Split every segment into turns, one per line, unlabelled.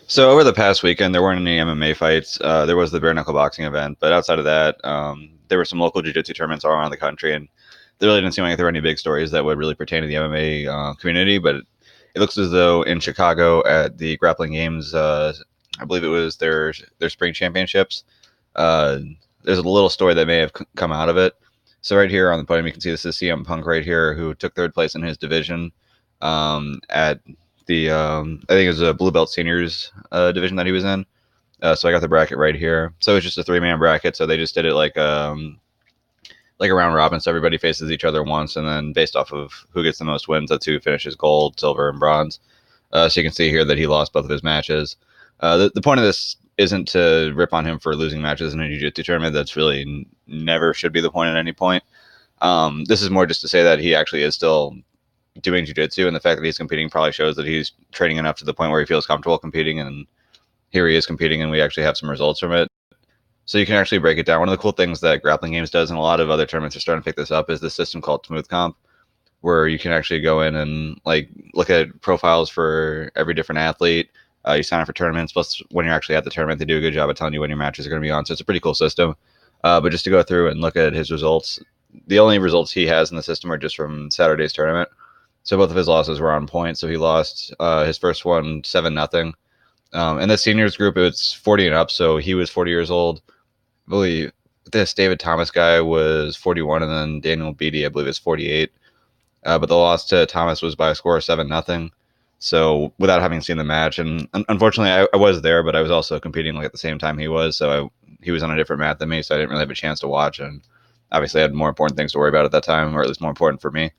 So over the past weekend, there weren't any MMA fights. There was the bare knuckle boxing event, but outside of that, there were some local jiu-jitsu tournaments all around the country, and there really didn't seem like there were any big stories that would really pertain to the MMA community. But it looks as though in Chicago at the Grappling Games, I believe it was their spring championships. Uh, there's a little story that may have come out of it. So right here on the podium, you can see this is CM Punk right here, who took third place in his division at the I think it was a blue belt seniors division that he was in. So I got the bracket right here. So it's just a 3-man bracket. So they just did it like a round robin. So everybody faces each other once, and then based off of who gets the most wins, that's who finishes gold, silver, and bronze. So you can see here that he lost both of his matches. The point of this isn't to rip on him for losing matches in a jiu-jitsu tournament. That's really never should be the point at any point. This is more just to say that he actually is still doing jiu-jitsu, and the fact that he's competing probably shows that he's training enough to the point where he feels comfortable competing, and here he is competing, and we actually have some results from it. So you can actually break it down. One of the cool things that Grappling Games does, and a lot of other tournaments are starting to pick this up, is the system called Smooth Comp, where you can actually go in and like look at profiles for every different athlete. You sign up for tournaments. Plus, when you're actually at the tournament, they do a good job of telling you when your matches are going to be on. So it's a pretty cool system. But just to go through and look at his results, the only results he has in the system are just from Saturday's tournament. So both of his losses were on point. So he lost his first one 7-0. In the seniors group, it's 40 and up. So he was 40 years old. I believe this David Thomas guy was 41, and then Daniel Beatty, I believe, is 48. But the loss to Thomas was by a score of 7-0. So without having seen the match, and unfortunately, I was there, but I was also competing like at the same time he was. So he was on a different mat than me, so I didn't really have a chance to watch. And obviously, I had more important things to worry about at that time, or at least more important for me.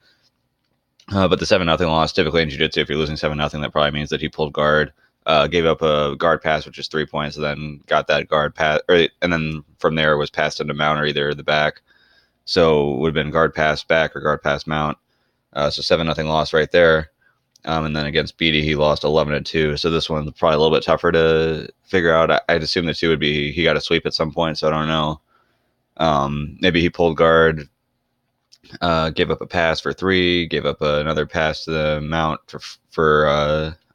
But the 7-0 loss, typically in jiu-jitsu, if you're losing 7-0, that probably means that he pulled guard, gave up a guard pass, which is 3 points, and then got that guard pass, and then from there was passed into mount or either the back. So it would have been guard pass back or guard pass mount. So 7-0 loss right there. And then against Beatty, he lost 11-2. So this one's probably a little bit tougher to figure out. I'd assume the two would be he got a sweep at some point, so I don't know. Maybe he pulled guard, gave up a pass for 3, gave up another pass to the mount for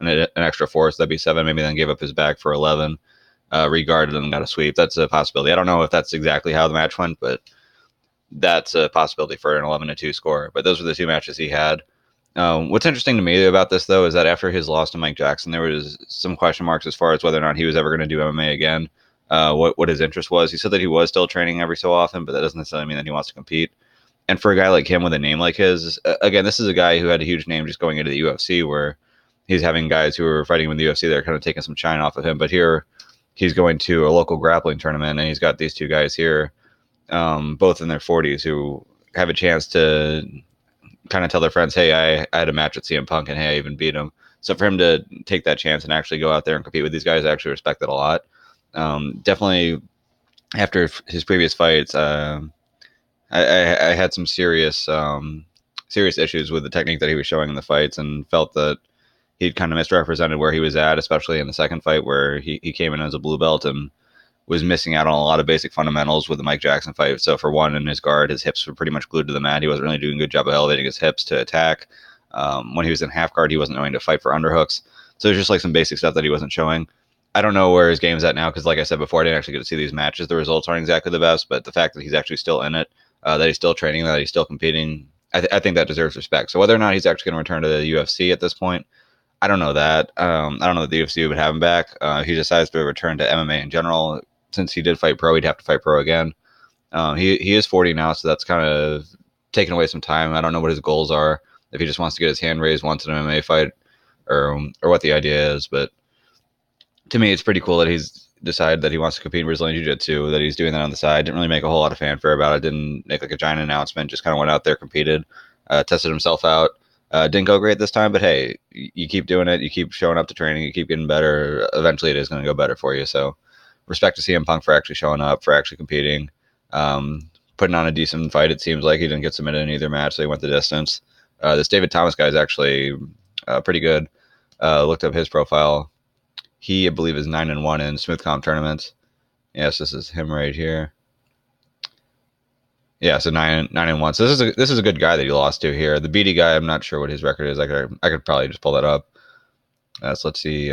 an extra 4, so that'd be 7. Maybe then gave up his back for 11, regarded and got a sweep. That's a possibility. I don't know if that's exactly how the match went, but that's a possibility for an 11-2 score. But those were the two matches he had. What's interesting to me about this, though, is that after his loss to Mike Jackson, there was some question marks as far as whether or not he was ever going to do MMA again. What his interest was. He said that he was still training every so often, but that doesn't necessarily mean that he wants to compete. And for a guy like him with a name like his, again, this is a guy who had a huge name just going into the UFC, where he's having guys who are fighting with the UFC that are kind of taking some shine off of him. But here, he's going to a local grappling tournament, and he's got these two guys here, both in their 40s, who have a chance to kind of tell their friends, hey, I had a match with CM Punk, and hey, I even beat him. So for him to take that chance and actually go out there and compete with these guys, I actually respect that a lot. Definitely after his previous fights, I had some serious issues with the technique that he was showing in the fights, and felt that he'd kind of misrepresented where he was at, especially in the second fight where he came in as a blue belt and was missing out on a lot of basic fundamentals with the Mike Jackson fight. So for one, in his guard, his hips were pretty much glued to the mat. He wasn't really doing a good job of elevating his hips to attack. When he was in half guard, he wasn't knowing to fight for underhooks. So there's just like some basic stuff that he wasn't showing. I don't know where his game's at now, because like I said before, I didn't actually get to see these matches. The results aren't exactly the best, but the fact that he's actually still in it, that he's still training, that he's still competing, I think that deserves respect. So whether or not he's actually going to return to the UFC at this point, I don't know that. I don't know that the UFC would have him back. If he decides to return to MMA in general, since he did fight pro, he'd have to fight pro again. He is 40 now, so that's kind of taking away some time. I don't know what his goals are. If he just wants to get his hand raised once in an MMA fight, or what the idea is. But to me, it's pretty cool that he's decided that he wants to compete in Brazilian Jiu-Jitsu, that he's doing that on the side. Didn't really make a whole lot of fanfare about it. Didn't make like a giant announcement. Just kind of went out there, competed, tested himself out. Didn't go great this time, but hey, you keep doing it. You keep showing up to training. You keep getting better. Eventually, it is going to go better for you. So respect to CM Punk for actually showing up, for actually competing, putting on a decent fight. It seems like he didn't get submitted in either match, so he went the distance. This David Thomas guy is actually pretty good. Looked up his profile. He, I believe, is 9-1 in smooth comp tournaments. Yes, this is him right here. Yeah, so 9-1. So this is a good guy that he lost to here. The BD guy, I'm not sure what his record is. I could probably just pull that up. So let's see.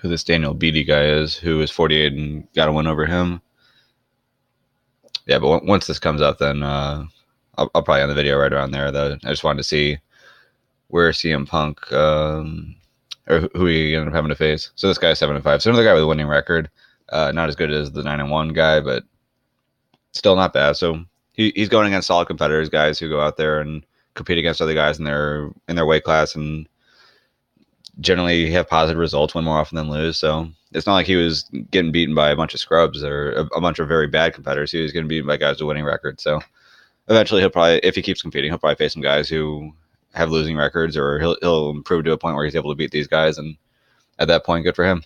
who this Daniel Beatty guy is, who is 48 and got a win over him. Yeah, but once this comes up, then I'll probably end the video right around there. Though I just wanted to see where CM Punk or who he ended up having to face. So this guy's 7-5. So another guy with a winning record, not as good as the 9-1 guy, but still not bad. So he's going against solid competitors, guys who go out there and compete against other guys in their weight class and generally have positive results, win more often than lose. So it's not like he was getting beaten by a bunch of scrubs or a bunch of very bad competitors. He was getting beaten by guys with winning records. So eventually he'll probably, if he keeps competing, he'll probably face some guys who have losing records, or he'll improve to a point where he's able to beat these guys. And at that point, good for him.